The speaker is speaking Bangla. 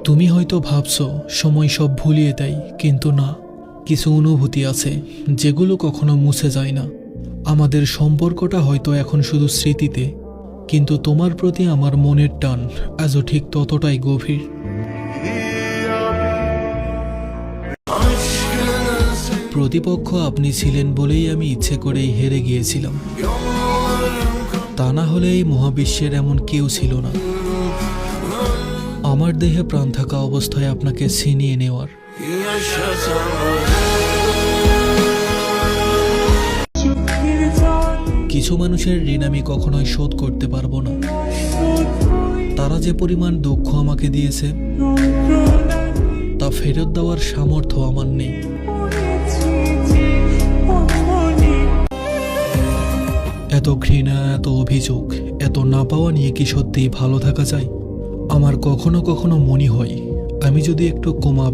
তুমি হয়তো ভাবছো সময় সব ভুলিয়ে দেয়, কিন্তু না। কিছু অনুভূতি আছে যেগুলো কখনো মুছে যায় না। আমাদের সম্পর্কটা হয়তো এখন শুধু স্মৃতিতে, কিন্তু তোমার প্রতি আমার মনের টান আজও ঠিক ততটাই গভীর। প্রতিপক্ষ আপনি ছিলেন বলেই আমি ইচ্ছে করেই হেরে গিয়েছিলাম। তা না হলে এই মহাবিশ্বের এমন কেউ ছিল না আমার দেহে প্রাণ থাকা অবস্থায় আপনাকে ছিনিয়ে নেওয়ার। কিছু মানুষের ঋণ আমি কখনোই শোধ করতে পারবো না। তারা যে পরিমাণ দুঃখ আমাকে দিয়েছে তা ফেরত দেওয়ার সামর্থ্য আমার নেই। এত ঘৃণা, এত অভিযোগ, এত না পাওয়া নিয়ে কি সত্যিই ভালো থাকা যায়? আমার কখনো কখনো মনে হয় আমি যদি একটু কমাবে